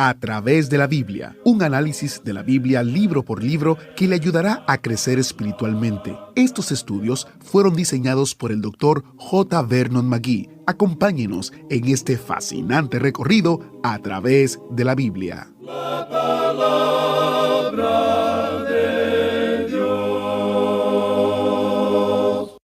A través de la Biblia, un análisis de la Biblia libro por libro que le ayudará a crecer espiritualmente. Estos estudios fueron diseñados por el Dr. J. Vernon McGee. Acompáñenos en este fascinante recorrido a través de la Biblia. La palabra de Dios.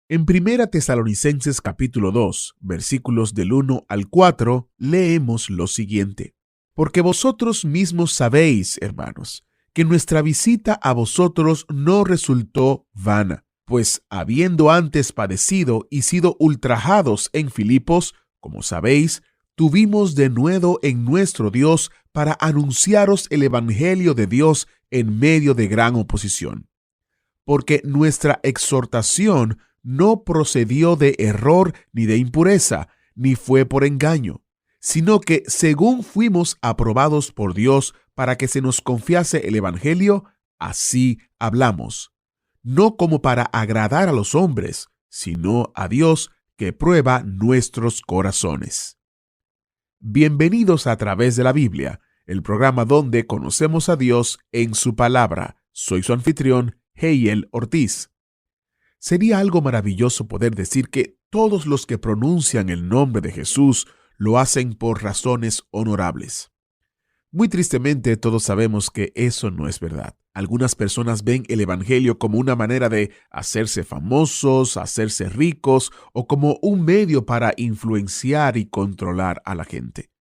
En 1 Tesalonicenses capítulo 2, versículos del 1 al 4, leemos lo siguiente. Porque vosotros mismos sabéis, hermanos, que nuestra visita a vosotros no resultó vana, pues habiendo antes padecido y sido ultrajados en Filipos, como sabéis, tuvimos denuedo en nuestro Dios para anunciaros el Evangelio de Dios en medio de gran oposición. Porque nuestra exhortación no procedió de error ni de impureza, ni fue por engaño, sino que según fuimos aprobados por Dios para que se nos confiase el Evangelio, así hablamos, no como para agradar a los hombres, sino a Dios que prueba nuestros corazones. Bienvenidos a Través de la Biblia, el programa donde conocemos a Dios en su palabra. Soy su anfitrión, Heiel Ortiz. Sería algo maravilloso poder decir que todos los que pronuncian el nombre de Jesús lo hacen por razones honorables. Muy tristemente, todos sabemos que eso no es verdad. Algunas personas ven el Evangelio como una manera de hacerse famosos, hacerse ricos o como un medio para influenciar y controlar a la gente.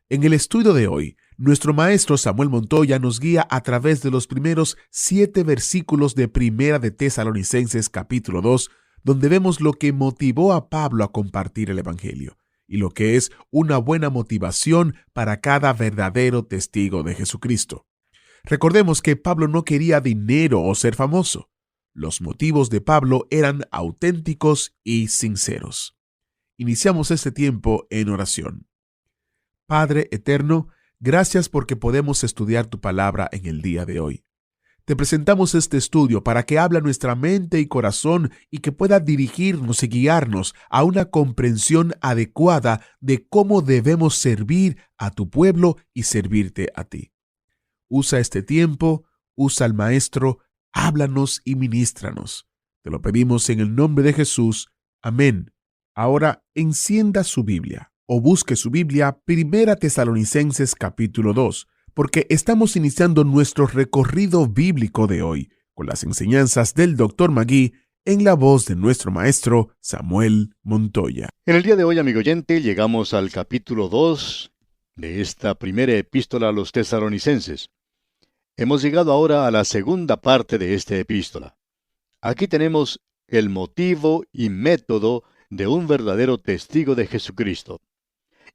En el estudio de hoy, nuestro maestro Samuel Montoya nos guía a través de los primeros 7 versículos de 1 de Tesalonicenses capítulo 2, donde vemos lo que motivó a Pablo a compartir el Evangelio y lo que es una buena motivación para cada verdadero testigo de Jesucristo. Recordemos que Pablo no quería dinero o ser famoso. Los motivos de Pablo eran auténticos y sinceros. Iniciamos este tiempo en oración. Padre eterno, gracias porque podemos estudiar tu palabra en el día de hoy. Te presentamos este estudio para que hable nuestra mente y corazón y que pueda dirigirnos y guiarnos a una comprensión adecuada de cómo debemos servir a tu pueblo y servirte a ti. Usa este tiempo, usa al Maestro, háblanos y ministranos. Te lo pedimos en el nombre de Jesús. Amén. Ahora encienda su Biblia o busque su Biblia, 1 Tesalonicenses capítulo 2. Porque estamos iniciando nuestro recorrido bíblico de hoy con las enseñanzas del Dr. McGee en la voz de nuestro maestro Samuel Montoya. En el día de hoy, amigo oyente, llegamos al capítulo 2 de esta primera epístola a los tesalonicenses. Hemos llegado ahora a la segunda parte de esta epístola. Aquí tenemos el motivo y método de un verdadero testigo de Jesucristo.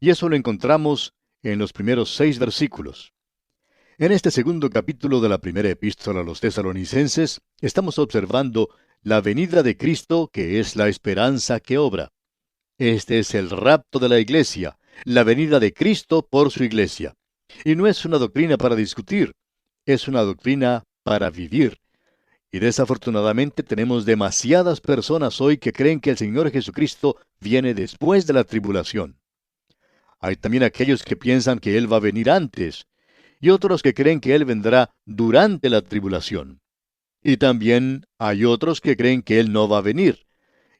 Y eso lo encontramos en los primeros 6 versículos. En este segundo capítulo de la primera epístola a los tesalonicenses, estamos observando la venida de Cristo, que es la esperanza que obra. Este es el rapto de la iglesia, la venida de Cristo por su iglesia. Y no es una doctrina para discutir, es una doctrina para vivir. Y desafortunadamente tenemos demasiadas personas hoy que creen que el Señor Jesucristo viene después de la tribulación. Hay también aquellos que piensan que Él va a venir antes, y otros que creen que Él vendrá durante la tribulación. Y también hay otros que creen que Él no va a venir,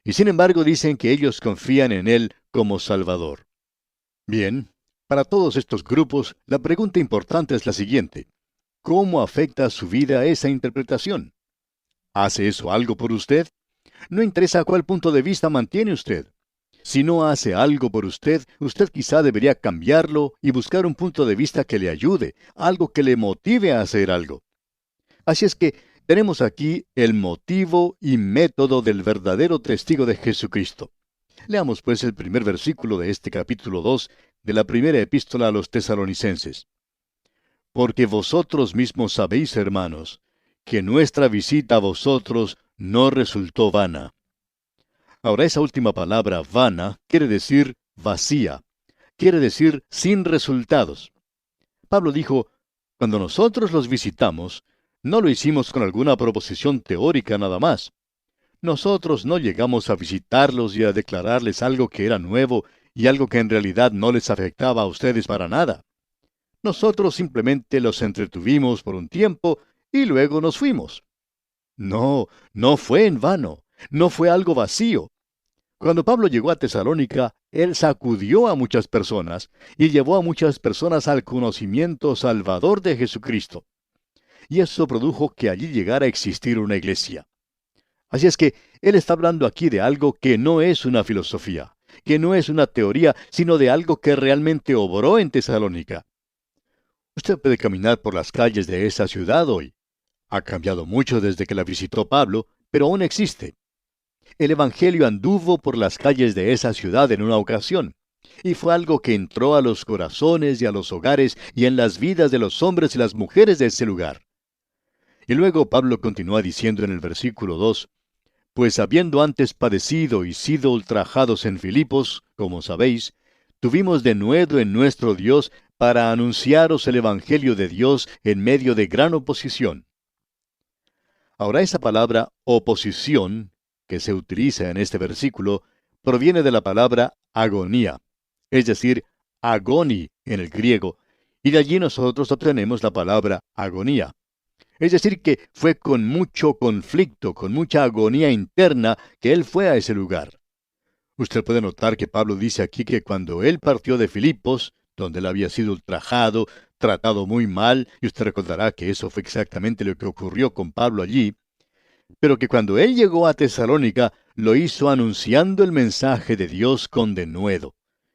y sin embargo dicen que ellos confían en Él como Salvador. Bien, para todos estos grupos, la pregunta importante es la siguiente: ¿cómo afecta su vida esa interpretación? ¿Hace eso algo por usted? No interesa cuál punto de vista mantiene usted. Si no hace algo por usted, usted quizá debería cambiarlo y buscar un punto de vista que le ayude, algo que le motive a hacer algo. Así es que tenemos aquí el motivo y método del verdadero testigo de Jesucristo. Leamos pues el primer versículo de este capítulo 2 de la primera epístola a los tesalonicenses. Porque vosotros mismos sabéis, hermanos, que nuestra visita a vosotros no resultó vana. Ahora, esa última palabra, vana, quiere decir vacía, quiere decir sin resultados. Pablo dijo, cuando nosotros los visitamos, no lo hicimos con alguna proposición teórica nada más. Nosotros no llegamos a visitarlos y a declararles algo que era nuevo y algo que en realidad no les afectaba a ustedes para nada. Nosotros simplemente los entretuvimos por un tiempo y luego nos fuimos. No, no fue en vano, no fue algo vacío. Cuando Pablo llegó a Tesalónica, él sacudió a muchas personas y llevó a muchas personas al conocimiento salvador de Jesucristo. Y eso produjo que allí llegara a existir una iglesia. Así es que él está hablando aquí de algo que no es una filosofía, que no es una teoría, sino de algo que realmente obró en Tesalónica. Usted puede caminar por las calles de esa ciudad hoy. Ha cambiado mucho desde que la visitó Pablo, pero aún existe. El Evangelio anduvo por las calles de esa ciudad en una ocasión, y fue algo que entró a los corazones y a los hogares y en las vidas de los hombres y las mujeres de ese lugar. Y luego Pablo continúa diciendo en el versículo 2, pues habiendo antes padecido y sido ultrajados en Filipos, como sabéis, tuvimos denuedo en nuestro Dios para anunciaros el Evangelio de Dios en medio de gran oposición. Ahora esa palabra oposición, que se utiliza en este versículo, proviene de la palabra agonía, es decir, agoni en el griego, y de allí nosotros obtenemos la palabra agonía. Es decir, que fue con mucho conflicto, con mucha agonía interna, que él fue a ese lugar. Usted puede notar que Pablo dice aquí que cuando él partió de Filipos, donde él había sido ultrajado, tratado muy mal, y usted recordará que eso fue exactamente lo que ocurrió con Pablo allí, pero que cuando él llegó a Tesalónica, lo hizo anunciando el mensaje de Dios con denuedo.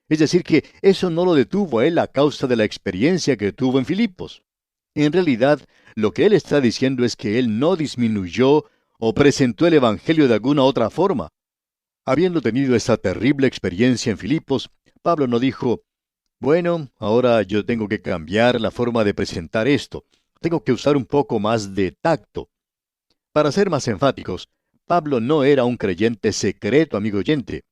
Es decir, que eso no lo detuvo a él a causa de la experiencia que tuvo en Filipos. En realidad, lo que él está diciendo es que él no disminuyó o presentó el Evangelio de alguna otra forma. Habiendo tenido esa terrible experiencia en Filipos, Pablo no dijo, bueno, ahora yo tengo que cambiar la forma de presentar esto. Tengo que usar un poco más de tacto. Para ser más enfáticos, Pablo no era un creyente secreto, amigo oyente.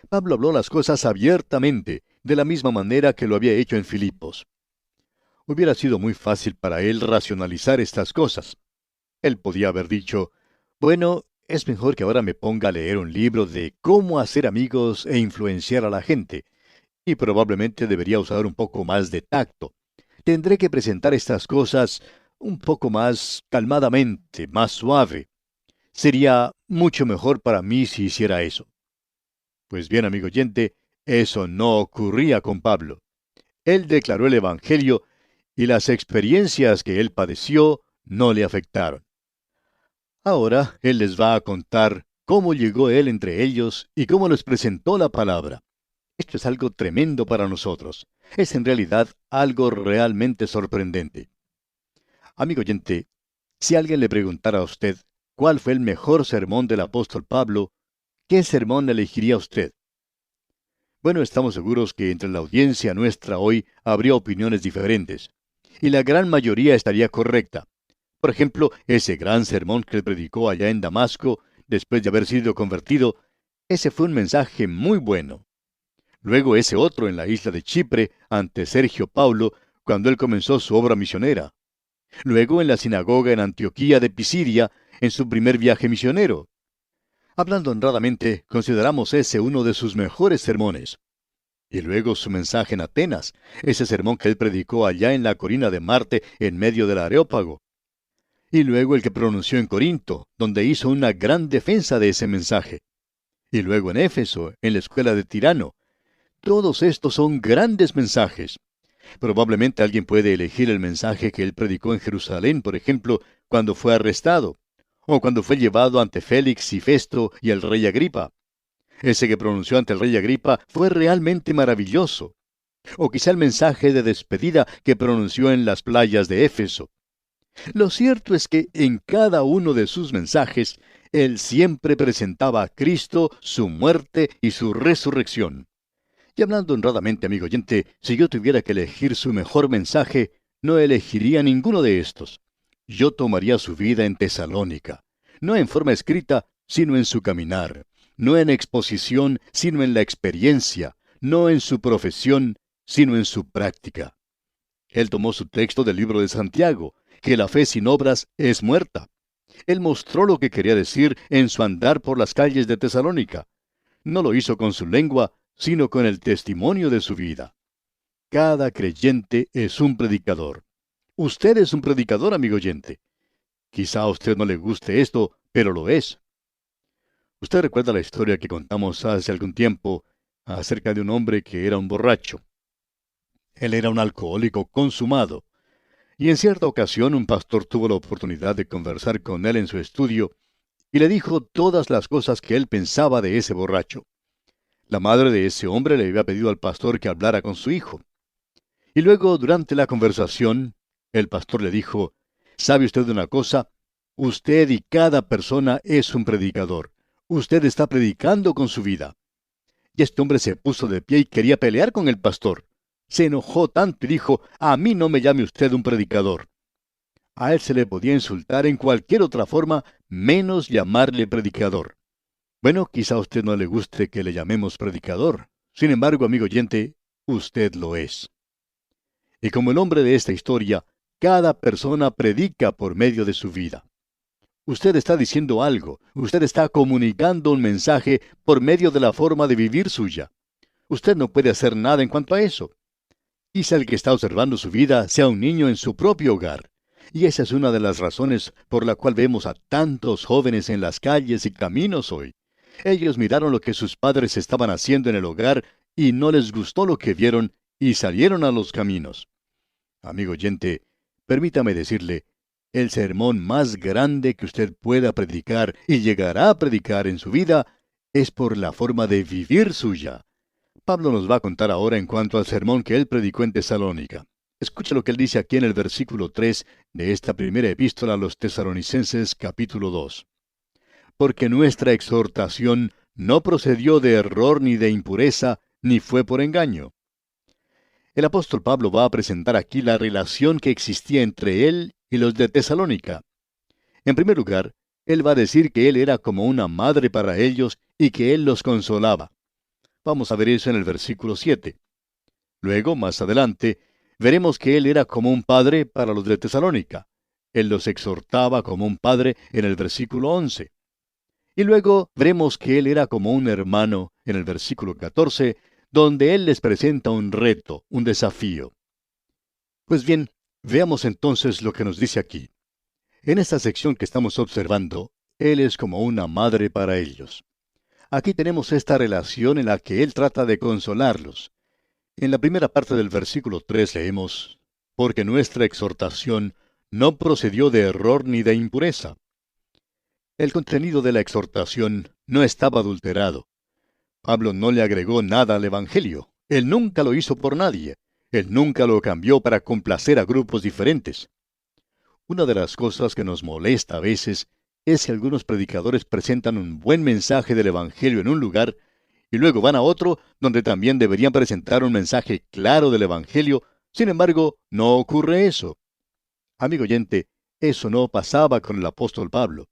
Pablo habló las cosas abiertamente, de la misma manera que lo había hecho en Filipos. Hubiera sido muy fácil para él racionalizar estas cosas. Él podía haber dicho, bueno, es mejor que ahora me ponga a leer un libro de cómo hacer amigos e influenciar a la gente, y probablemente debería usar un poco más de tacto. Tendré que presentar estas cosas un poco más calmadamente, más suave. Sería mucho mejor para mí si hiciera eso. Pues bien, amigo oyente, eso no ocurría con Pablo. Él declaró el Evangelio y las experiencias que él padeció no le afectaron. Ahora él les va a contar cómo llegó él entre ellos y cómo les presentó la palabra. Esto es algo tremendo para nosotros. Es en realidad algo realmente sorprendente. Amigo oyente, si alguien le preguntara a usted cuál fue el mejor sermón del apóstol Pablo, ¿qué sermón elegiría usted? Bueno, estamos seguros que entre la audiencia nuestra hoy habría opiniones diferentes, y la gran mayoría estaría correcta. Por ejemplo, ese gran sermón que él predicó allá en Damasco, después de haber sido convertido, ese fue un mensaje muy bueno. Luego ese otro en la isla de Chipre, ante Sergio Paulo, cuando él comenzó su obra misionera. Luego en la sinagoga en Antioquía de Pisidia, en su primer viaje misionero. Hablando honradamente, consideramos ese uno de sus mejores sermones. Y luego su mensaje en Atenas, ese sermón que él predicó allá en la colina de Marte, en medio del Areópago. Y luego el que pronunció en Corinto, donde hizo una gran defensa de ese mensaje. Y luego en Éfeso, en la escuela de Tirano. Todos estos son grandes mensajes. Probablemente alguien puede elegir el mensaje que él predicó en Jerusalén, por ejemplo, cuando fue arrestado, o cuando fue llevado ante Félix y Festo y el rey Agripa. Ese que pronunció ante el rey Agripa fue realmente maravilloso. O quizá el mensaje de despedida que pronunció en las playas de Éfeso. Lo cierto es que en cada uno de sus mensajes, él siempre presentaba a Cristo, su muerte y su resurrección. Y hablando honradamente, amigo oyente, si yo tuviera que elegir su mejor mensaje, no elegiría ninguno de estos. Yo tomaría su vida en Tesalónica, no en forma escrita, sino en su caminar, no en exposición, sino en la experiencia, no en su profesión, sino en su práctica. Él tomó su texto del libro de Santiago, que la fe sin obras es muerta. Él mostró lo que quería decir en su andar por las calles de Tesalónica. No lo hizo con su lengua, sino con el testimonio de su vida. Cada creyente es un predicador. Usted es un predicador, amigo oyente. Quizá a usted no le guste esto, pero lo es. Usted recuerda la historia que contamos hace algún tiempo acerca de un hombre que era un borracho. Él era un alcohólico consumado. Y en cierta ocasión un pastor tuvo la oportunidad de conversar con él en su estudio y le dijo todas las cosas que él pensaba de ese borracho. La madre de ese hombre le había pedido al pastor que hablara con su hijo. Y luego, durante la conversación, el pastor le dijo, ¿sabe usted una cosa? Usted y cada persona es un predicador. Usted está predicando con su vida. Y este hombre se puso de pie y quería pelear con el pastor. Se enojó tanto y dijo, a mí no me llame usted un predicador. A él se le podía insultar en cualquier otra forma, menos llamarle predicador. Bueno, quizá a usted no le guste que le llamemos predicador. Sin embargo, amigo oyente, usted lo es. Y como el hombre de esta historia, cada persona predica por medio de su vida. Usted está diciendo algo, usted está comunicando un mensaje por medio de la forma de vivir suya. Usted no puede hacer nada en cuanto a eso. Quizá el que está observando su vida sea un niño en su propio hogar. Y esa es una de las razones por la cual vemos a tantos jóvenes en las calles y caminos hoy. Ellos miraron lo que sus padres estaban haciendo en el hogar y no les gustó lo que vieron y salieron a los caminos. Amigo oyente, permítame decirle, el sermón más grande que usted pueda predicar y llegará a predicar en su vida es por la forma de vivir suya. Pablo nos va a contar ahora en cuanto al sermón que él predicó en Tesalónica. Escucha lo que él dice aquí en el versículo 3 de esta primera epístola a los Tesalonicenses capítulo 2. Porque nuestra exhortación no procedió de error ni de impureza, ni fue por engaño. El apóstol Pablo va a presentar aquí la relación que existía entre él y los de Tesalónica. En primer lugar, él va a decir que él era como una madre para ellos y que él los consolaba. Vamos a ver eso en el versículo 7. Luego, más adelante, veremos que él era como un padre para los de Tesalónica. Él los exhortaba como un padre en el versículo 11. Y luego veremos que él era como un hermano en el versículo 14, donde él les presenta un reto, un desafío. Pues bien, veamos entonces lo que nos dice aquí. En esta sección que estamos observando, él es como una madre para ellos. Aquí tenemos esta relación en la que él trata de consolarlos. En la primera parte del versículo 3 leemos, porque nuestra exhortación no procedió de error ni de impureza. El contenido de la exhortación no estaba adulterado. Pablo no le agregó nada al Evangelio. Él nunca lo hizo por nadie. Él nunca lo cambió para complacer a grupos diferentes. Una de las cosas que nos molesta a veces es que algunos predicadores presentan un buen mensaje del Evangelio en un lugar y luego van a otro donde también deberían presentar un mensaje claro del Evangelio. Sin embargo, no ocurre eso. Amigo oyente, eso no pasaba con el apóstol Pablo.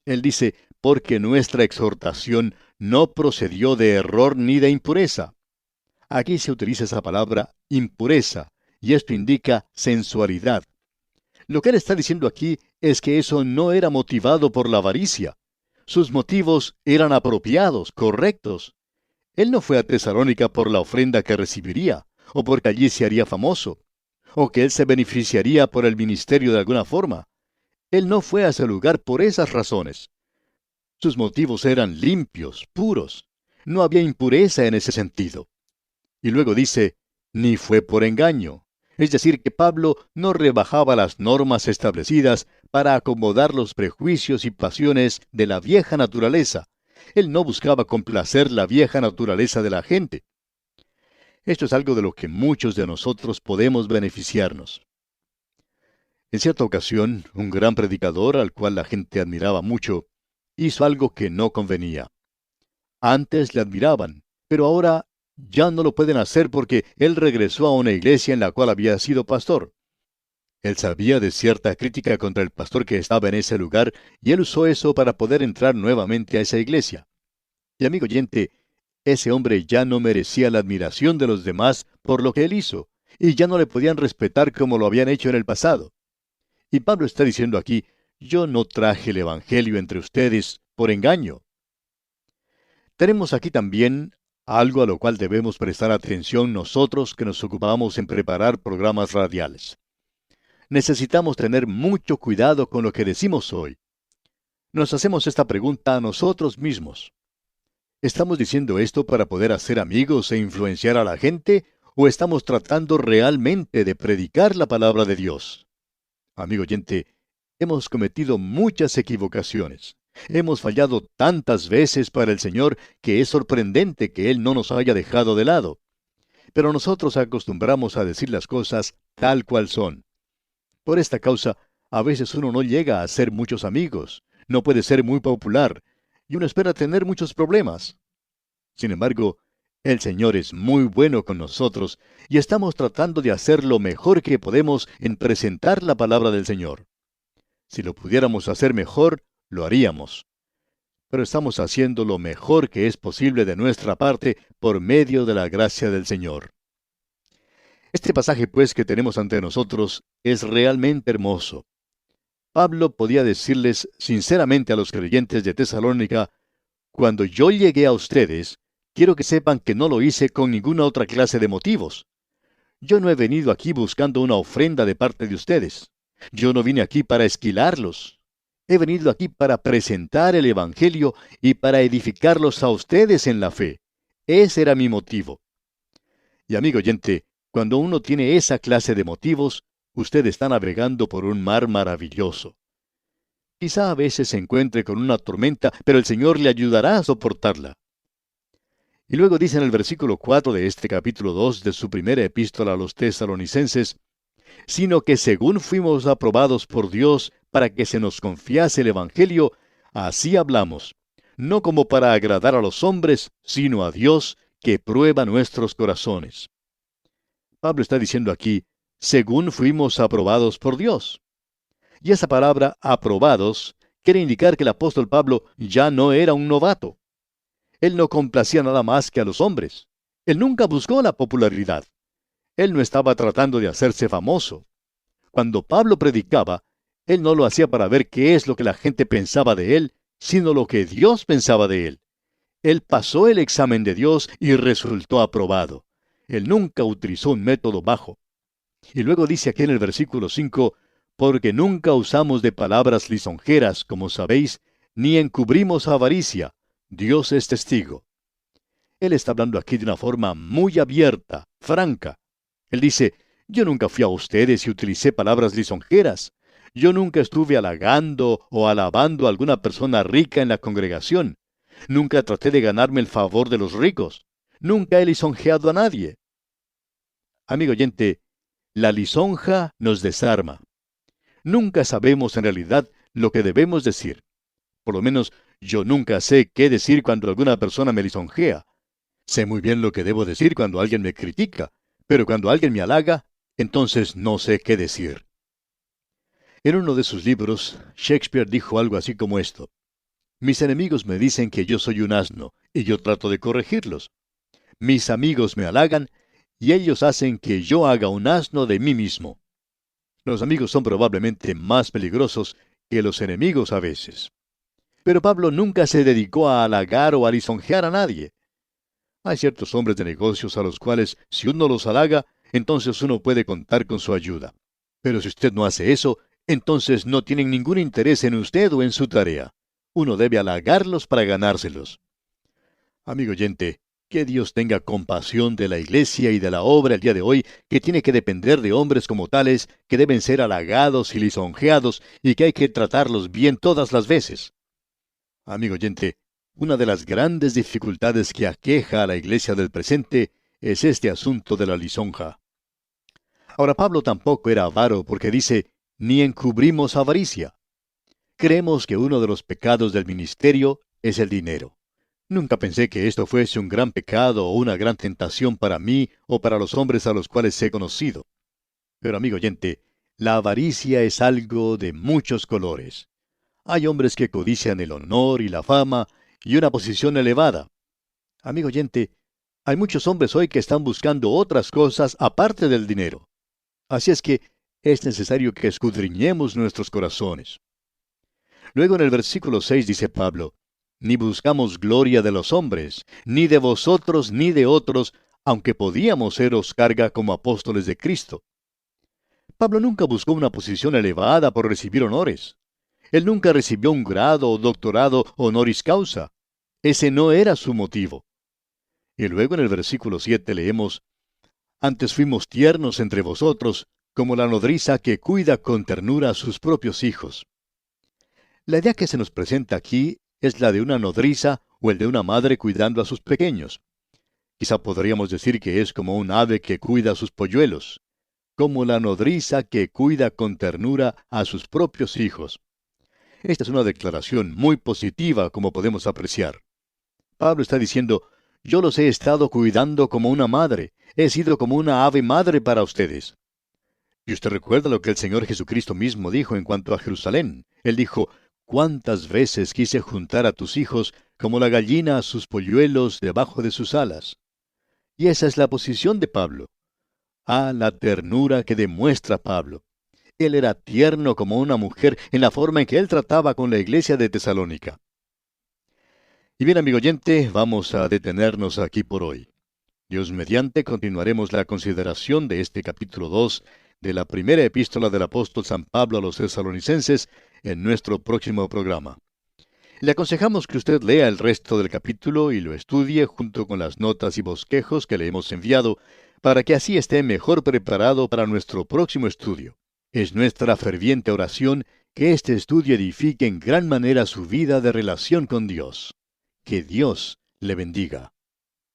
Él dice, porque nuestra exhortación no procedió de error ni de impureza. Aquí se utiliza esa palabra impureza, y esto indica sensualidad. Lo que él está diciendo aquí es que eso no era motivado por la avaricia. Sus motivos eran apropiados, correctos. Él no fue a Tesalónica por la ofrenda que recibiría, o porque allí se haría famoso, o que él se beneficiaría por el ministerio de alguna forma. Él no fue a ese lugar por esas razones. Sus motivos eran limpios, puros. No había impureza en ese sentido. Y luego dice, ni fue por engaño. Es decir, que Pablo no rebajaba las normas establecidas para acomodar los prejuicios y pasiones de la vieja naturaleza. Él no buscaba complacer la vieja naturaleza de la gente. Esto es algo de lo que muchos de nosotros podemos beneficiarnos. En cierta ocasión, un gran predicador, al cual la gente admiraba mucho, hizo algo que no convenía. Antes le admiraban, pero ahora ya no lo pueden hacer porque él regresó a una iglesia en la cual había sido pastor. Él sabía de cierta crítica contra el pastor que estaba en ese lugar, y él usó eso para poder entrar nuevamente a esa iglesia. Y amigo oyente, ese hombre ya no merecía la admiración de los demás por lo que él hizo, y ya no le podían respetar como lo habían hecho en el pasado. Y Pablo está diciendo aquí, yo no traje el Evangelio entre ustedes por engaño. Tenemos aquí también algo a lo cual debemos prestar atención nosotros que nos ocupamos en preparar programas radiales. Necesitamos tener mucho cuidado con lo que decimos hoy. Nos hacemos esta pregunta a nosotros mismos. ¿Estamos diciendo esto para poder hacer amigos e influenciar a la gente? ¿O estamos tratando realmente de predicar la palabra de Dios? Amigo oyente, hemos cometido muchas equivocaciones. Hemos fallado tantas veces para el Señor que es sorprendente que Él no nos haya dejado de lado. Pero nosotros acostumbramos a decir las cosas tal cual son. Por esta causa, a veces uno no llega a hacer muchos amigos, no puede ser muy popular, y uno espera tener muchos problemas. Sin embargo, el Señor es muy bueno con nosotros, y estamos tratando de hacer lo mejor que podemos en presentar la palabra del Señor. Si lo pudiéramos hacer mejor, lo haríamos. Pero estamos haciendo lo mejor que es posible de nuestra parte por medio de la gracia del Señor. Este pasaje, pues, que tenemos ante nosotros es realmente hermoso. Pablo podía decirles sinceramente a los creyentes de Tesalónica: cuando yo llegué a ustedes, quiero que sepan que no lo hice con ninguna otra clase de motivos. Yo no he venido aquí buscando una ofrenda de parte de ustedes. Yo no vine aquí para esquilarlos. He venido aquí para presentar el Evangelio y para edificarlos a ustedes en la fe. Ese era mi motivo. Y amigo oyente, cuando uno tiene esa clase de motivos, usted está navegando por un mar maravilloso. Quizá a veces se encuentre con una tormenta, pero el Señor le ayudará a soportarla. Y luego dice en el versículo 4 de este capítulo 2 de su primera epístola a los tesalonicenses: sino que según fuimos aprobados por Dios para que se nos confiase el Evangelio, así hablamos, no como para agradar a los hombres, sino a Dios, que prueba nuestros corazones. Pablo está diciendo aquí, según fuimos aprobados por Dios. Y esa palabra, aprobados, quiere indicar que el apóstol Pablo ya no era un novato. Él no complacía nada más que a los hombres. Él nunca buscó la popularidad. Él no estaba tratando de hacerse famoso. Cuando Pablo predicaba, él no lo hacía para ver qué es lo que la gente pensaba de él, sino lo que Dios pensaba de él. Él pasó el examen de Dios y resultó aprobado. Él nunca utilizó un método bajo. Y luego dice aquí en el versículo 5, porque nunca usamos de palabras lisonjeras, como sabéis, ni encubrimos avaricia. Dios es testigo. Él está hablando aquí de una forma muy abierta, franca. Él dice, yo nunca fui a ustedes y utilicé palabras lisonjeras. Yo nunca estuve halagando o alabando a alguna persona rica en la congregación. Nunca traté de ganarme el favor de los ricos. Nunca he lisonjeado a nadie. Amigo oyente, la lisonja nos desarma. Nunca sabemos en realidad lo que debemos decir. Por lo menos yo nunca sé qué decir cuando alguna persona me lisonjea. Sé muy bien lo que debo decir cuando alguien me critica, pero cuando alguien me halaga, entonces no sé qué decir. En uno de sus libros, Shakespeare dijo algo así como esto: mis enemigos me dicen que yo soy un asno, y yo trato de corregirlos. Mis amigos me halagan, y ellos hacen que yo haga un asno de mí mismo. Los amigos son probablemente más peligrosos que los enemigos a veces. Pero Pablo nunca se dedicó a halagar o a lisonjear a nadie. Hay ciertos hombres de negocios a los cuales, si uno los halaga, entonces uno puede contar con su ayuda. Pero si usted no hace eso, entonces no tienen ningún interés en usted o en su tarea. Uno debe halagarlos para ganárselos. Amigo oyente, que Dios tenga compasión de la iglesia y de la obra el día de hoy, que tiene que depender de hombres como tales, que deben ser halagados y lisonjeados, y que hay que tratarlos bien todas las veces. Amigo oyente, una de las grandes dificultades que aqueja a la iglesia del presente es este asunto de la lisonja. Ahora, Pablo tampoco era avaro porque dice, ni encubrimos avaricia. Creemos que uno de los pecados del ministerio es el dinero. Nunca pensé que esto fuese un gran pecado o una gran tentación para mí o para los hombres a los cuales he conocido. Pero, amigo oyente, la avaricia es algo de muchos colores. Hay hombres que codician el honor y la fama y una posición elevada. Amigo oyente, hay muchos hombres hoy que están buscando otras cosas aparte del dinero. Así es que es necesario que escudriñemos nuestros corazones. Luego en el versículo 6 dice Pablo, ni buscamos gloria de los hombres, ni de vosotros ni de otros, aunque podíamos seros carga como apóstoles de Cristo. Pablo nunca buscó una posición elevada por recibir honores. Él nunca recibió un grado o doctorado honoris causa. Ese no era su motivo. Y luego en el versículo 7 leemos, «Antes fuimos tiernos entre vosotros, como la nodriza que cuida con ternura a sus propios hijos». La idea que se nos presenta aquí es la de una nodriza o el de una madre cuidando a sus pequeños. Quizá podríamos decir que es como un ave que cuida a sus polluelos, como la nodriza que cuida con ternura a sus propios hijos. Esta es una declaración muy positiva, como podemos apreciar. Pablo está diciendo, yo los he estado cuidando como una madre, he sido como una ave madre para ustedes. Y usted recuerda lo que el Señor Jesucristo mismo dijo en cuanto a Jerusalén. Él dijo, «¿Cuántas veces quise juntar a tus hijos como la gallina a sus polluelos debajo de sus alas?» Y esa es la posición de Pablo. La ternura que demuestra Pablo. Él era tierno como una mujer en la forma en que él trataba con la iglesia de Tesalónica. Y bien, amigo oyente, vamos a detenernos aquí por hoy. Dios mediante, continuaremos la consideración de este capítulo 2 de la primera epístola del apóstol San Pablo a los tesalonicenses en nuestro próximo programa. Le aconsejamos que usted lea el resto del capítulo y lo estudie junto con las notas y bosquejos que le hemos enviado, para que así esté mejor preparado para nuestro próximo estudio. Es nuestra ferviente oración que este estudio edifique en gran manera su vida de relación con Dios. Que Dios le bendiga.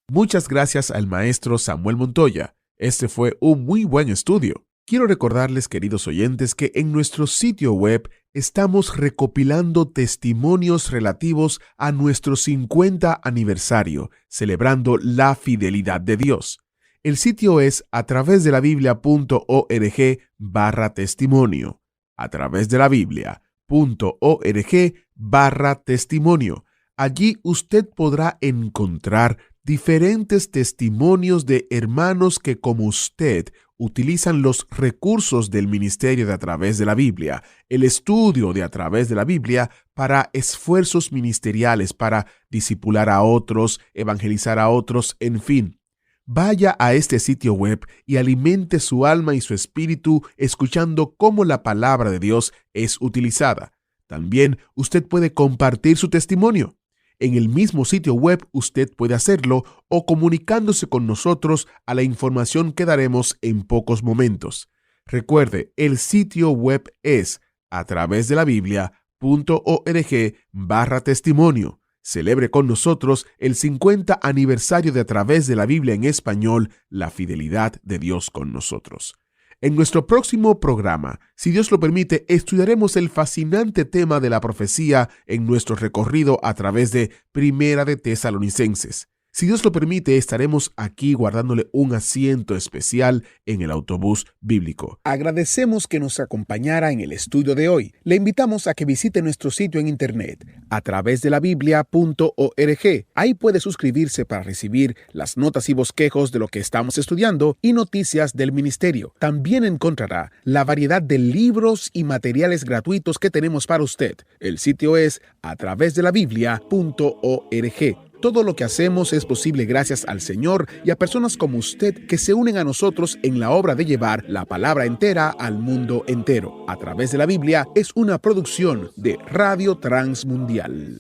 Muchas gracias al maestro Samuel Montoya. Este fue un muy buen estudio. Quiero recordarles, queridos oyentes, que en nuestro sitio web estamos recopilando testimonios relativos a nuestro 50 aniversario, celebrando la fidelidad de Dios. El sitio es atravesdelabiblia.org/testimonio. atravesdelabiblia.org/testimonio. Allí usted podrá encontrar diferentes testimonios de hermanos que, como usted, utilizan los recursos del ministerio de A Través de la Biblia, el estudio de A Través de la Biblia, para esfuerzos ministeriales, para discipular a otros, evangelizar a otros, en fin. Vaya a este sitio web y alimente su alma y su espíritu escuchando cómo la palabra de Dios es utilizada. También usted puede compartir su testimonio. En el mismo sitio web usted puede hacerlo o comunicándose con nosotros a la información que daremos en pocos momentos. Recuerde, el sitio web es atravesdelabiblia.org/testimonio. Celebre con nosotros el 50 aniversario de A Través de la Biblia en español, la fidelidad de Dios con nosotros. En nuestro próximo programa, si Dios lo permite, estudiaremos el fascinante tema de la profecía en nuestro recorrido a través de Primera de Tesalonicenses. Si Dios lo permite, estaremos aquí guardándole un asiento especial en el autobús bíblico. Agradecemos que nos acompañara en el estudio de hoy. Le invitamos a que visite nuestro sitio en internet, atravesdelabiblia.org. Ahí puede suscribirse para recibir las notas y bosquejos de lo que estamos estudiando y noticias del ministerio. También encontrará la variedad de libros y materiales gratuitos que tenemos para usted. El sitio es atravesdelabiblia.org. Todo lo que hacemos es posible gracias al Señor y a personas como usted que se unen a nosotros en la obra de llevar la palabra entera al mundo entero. A Través de la Biblia es una producción de Radio Transmundial.